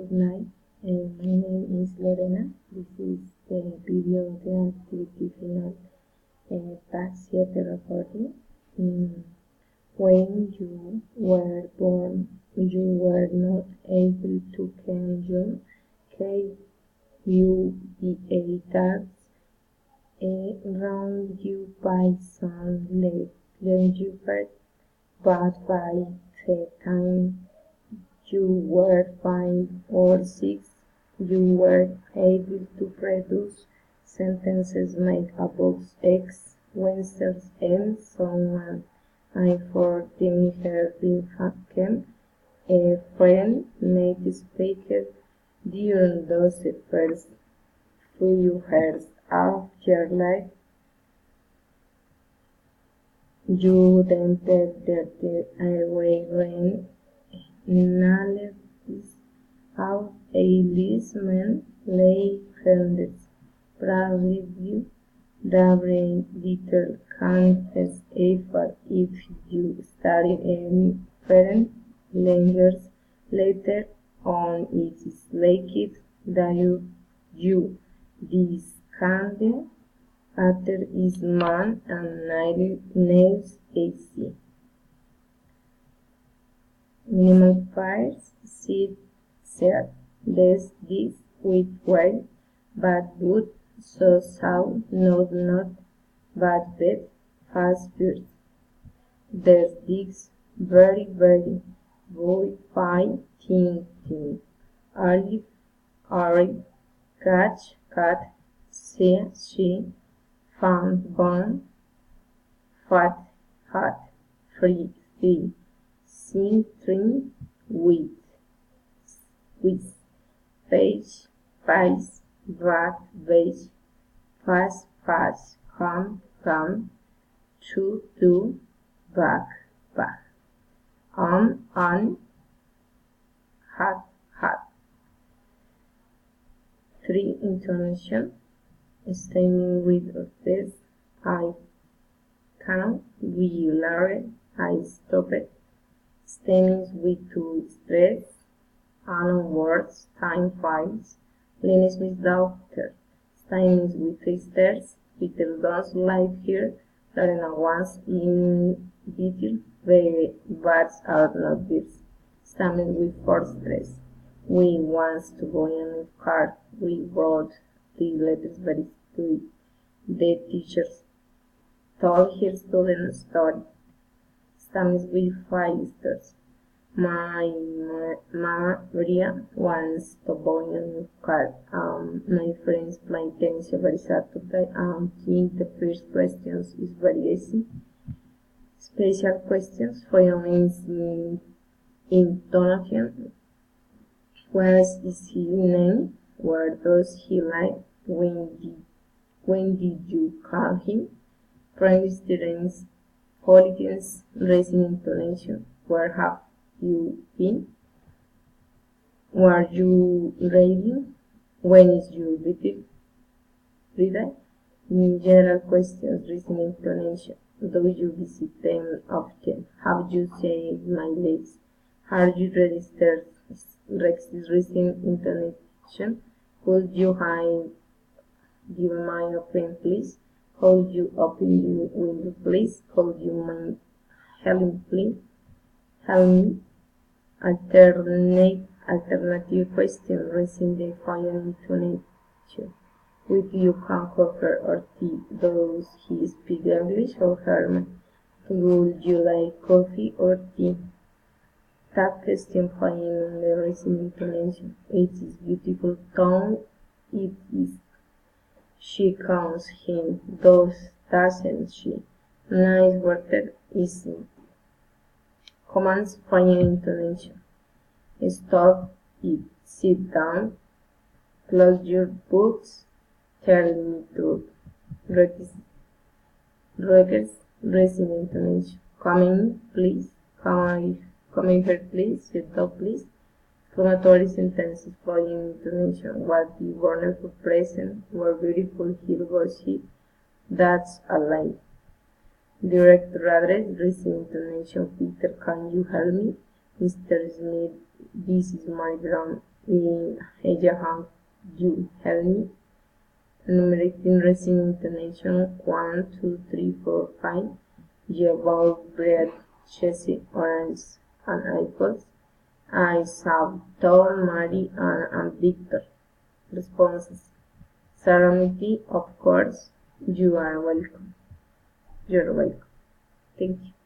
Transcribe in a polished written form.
Good night. My name is Lorena. This is the video of the activity final past 7 recording. When you were born, you were not able to count your KUBA tags around you by some legible, but by the time you were 5 or 6, you were able to produce sentences made above X, Wednesdays, and so on. I for Timmy Birmingham, a friend native speaker, during those first few years of your life, you then entered the airway when analysis of a listener lay hundreds, probably very little conscious effort if you study any different languages later on. It is likely that you discounted after is man and nails AC. Minimal fires said this with well, but good, so not, but bad, fast first. There's this very, very fine thing. Olive, catch, cat, she, found, bone, fat, hot, free, sing, trim, with, page, face, back, beige, fast, come, to, back, on, hot. 3 intonation, stemming with this, I can, we learn, I stop it, stemmings with to stress, unknown words, time files, Linus with doctor, stemmings with twisters, Peter does live here, Lorena wants in detail, the birds are not birds, stemming with for stress. We wants to go in a car. We wrote the letters very quickly. The teachers told her students story. Stamps with 5 stars. Maria wants to go in a car. My friends playing tennis every Saturday. I think the first questions is very easy. Special questions for your intonation. Where is his name? Where does he live? When did you call him? Primary students, politics, raising intonation. Where have you been? Were you reading? When is your birthday? General questions, raising intonation. Do you visit them often? Have you saved my legs? Are you registered? Raising intonation. Could you hide your mind open, please? Could you open your window, please? Could you mind help me? Alternative question, raising the fire intonation. With you can coffee or tea. Does he speak English or German? Would you like coffee or tea? That question finding the raising intonation. It is beautiful tone. It is. She comes him. Doesn't she? Nice water isn't. Commands finding intonation. Stop it. Sit down. Close your books. Tell me truth. Records raising intonation. Come in, please. Come in here, please. Sit down, please. Exclamatory sentences following intonation. What the wonderful present. Where beautiful here was he. That's a lie. Direct address. Raising intonation. Peter, can you help me? Mr. Smith, this is my Ella have you help me? Enumerating resin intonation 1, 2, 3, 4, 5. You bought bread, cheese, orange, and apples. I saw Tom, Mary, and Victor. Responses. Serenity, of course. You are welcome. You're welcome. Thank you.